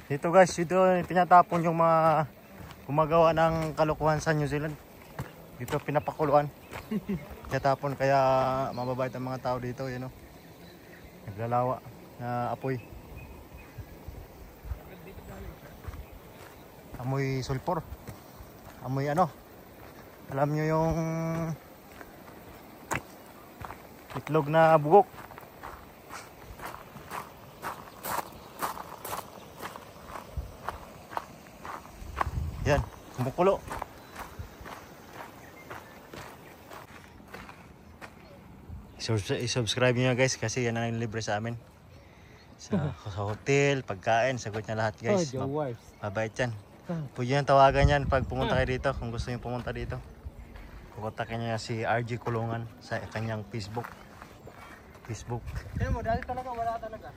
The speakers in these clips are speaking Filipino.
Dito guys, dito pinatapon yung mga gumagawa ng kalokohan sa New Zealand. Dito pinapakuluan. Pinatapon kaya mababait ang mga tao dito, yun o. Naglalawa na apoy. Amoy sulfur. Amoy ano? Alam nyo yung itlog na bugok. Yan, kumukulo. I-subscribe nyo guys kasi yan ang libre sa amin. Sa hotel, pagkain, sagot na lahat guys. Mabait yan. Pwede nyo tawagan yan pag pumunta kayo dito. Kung gusto nyo pumunta dito, kukontakin nyo si RG Kulungan sa kanyang Facebook. Tignan mo, dahil talaga wala talaga.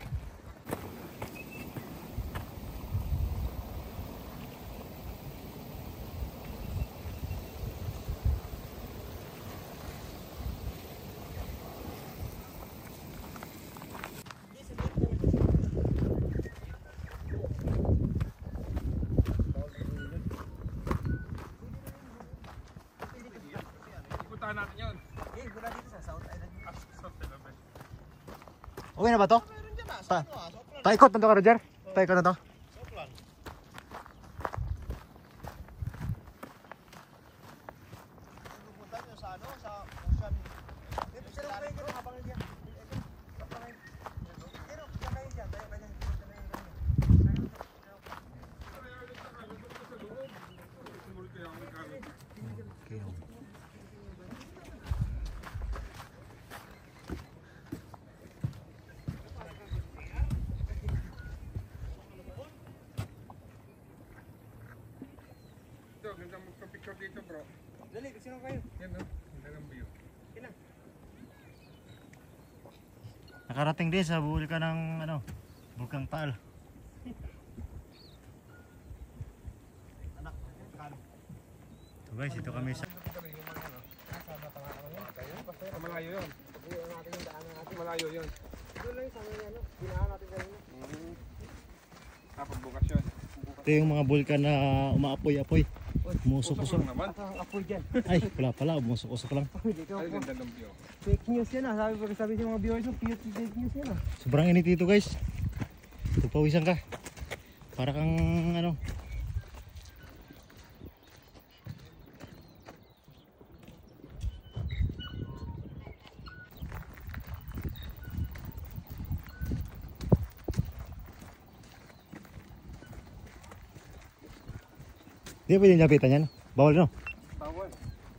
Puntahan natin yun. Eh, wala dito sa South Island. Okay na ba to? Paikot na to ka Roger? Paikot na to? Ganda magpa-picture dito bro. Dali, sino kayo? Yan no, ganda ng view. Nakarating din sa bulkan ng ano, Bulkang Taal. So guys, ito kami sa Malayo yun. Malayo yun. Doon lang sa mga ano, ginahan natin kanina. Tapos bukas yun. ito yung mga bulkan na umaapoy-apoy. Umusok-usok. Ang apoy dyan. Ay, wala pala, umusok-usok lang. Ay, ganda ng view. Fake news yan ah. Sabi sa mga viewers mo, fake news yan ah. Sobrang init dito guys. Pupawisan ka. Para kang ano. Hindi pwede lapitan yan. Bawal no? Bawal.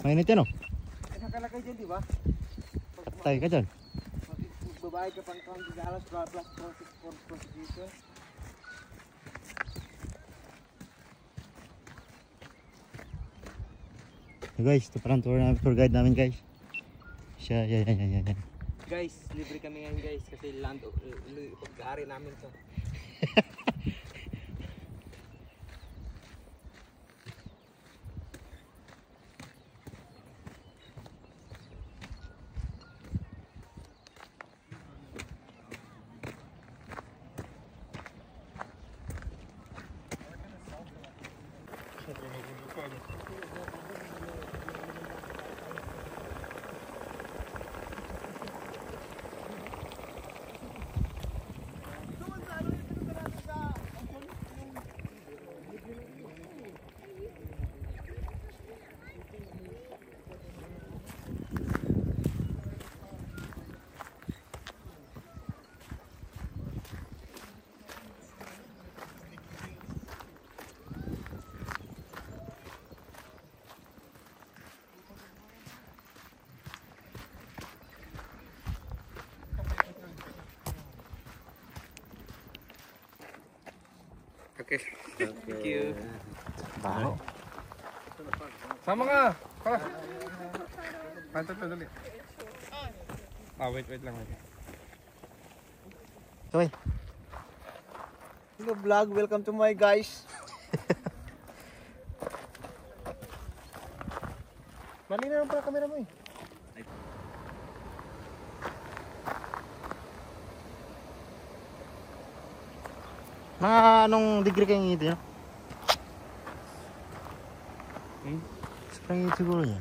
Mainit yan no? Nakalagay dyan di ba? Tayo ka dyan. Magbabayad ka pang $20 plus prosecution. So guys, ito parang tour guide namin guys. Siya, yan. Guys, libre kami ngayon guys kasi pag-aari namin to. Okay. Thank you. Baho. Sama ka! Pa! Pantat na dali. Wait lang. Okay. Hello vlog, welcome to my guys. Mali na lang pala camera mo eh. Mga anong degree kayong init yun? Sobrang init siguro niya.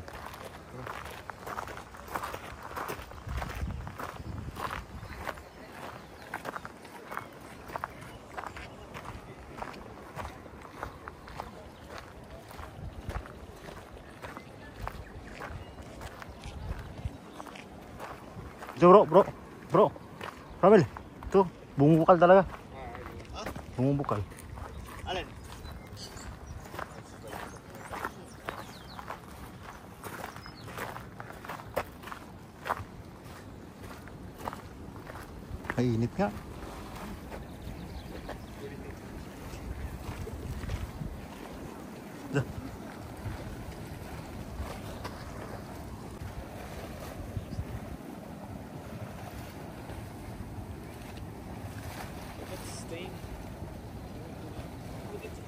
So bro, Ramil, tuh bumubukal talaga. Bumubukal. Alin? Ay, init nga. Dah.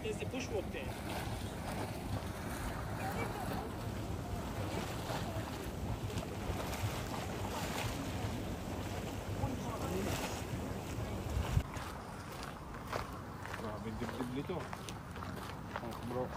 There's the bushwalk there. Grabe dibdib nito. Oh, bro.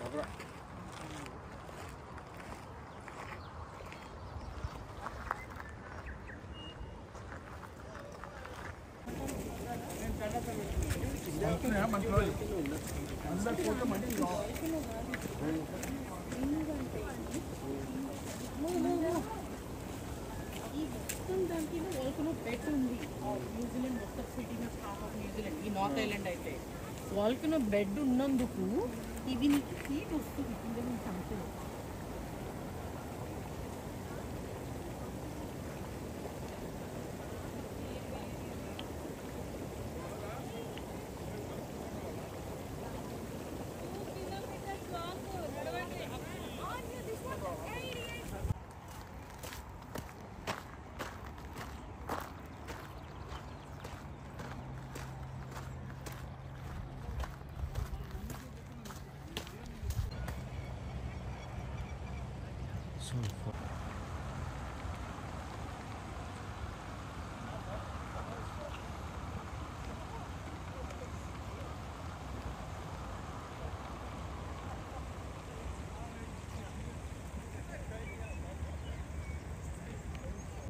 Sobra. దానికి volcano bed ఉంది న్యూజిలాండ్ మొత్తం సిటీలో half of New Zealand ఈ north island అయితే volcano bed ఉన్నందుకు ఇది నీకు హీట్ వస్తుంది కింద నుంచి అంతే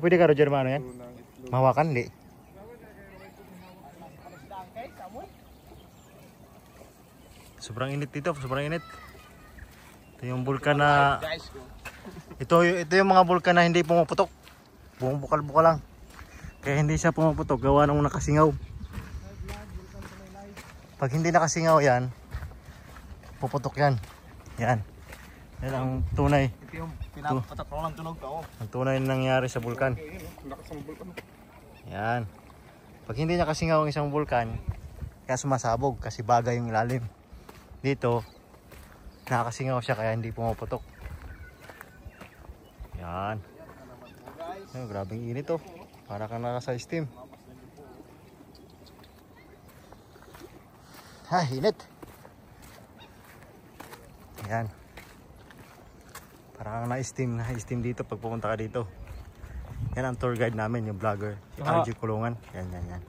Pwede ka Roger Mano yan? Tunang itlog. Mahawakan, hindi. Sobrang init dito, sobrang init. Ito yung bulkan na... Ito yung mga bulkan na hindi pumuputok. Bumubukal-bukal lang. Kaya hindi siya pumuputok, gawa nung nakasingaw. Pag hindi nakasingaw yan, puputok yan. Yan. Yan ang tunay. Ito yung pinapatak ko lang tunog ko. Ang tunay na nangyari sa bulkan. Lakas ng bulkan. Yan. Pag hindi nakasingaw ang isang bulkan, kaya sumasabog kasi bagay yung ilalim. Dito, nakakasingaw siya kaya hindi pumaputok. Yan. Ay, grabing init oh. Para kang naka sa steam. Ha, init. Yan. Para kang na-steam dito pag pumunta ka dito. Yan ang tour guide namin, yung vlogger. Si RG Kulungan. Yan.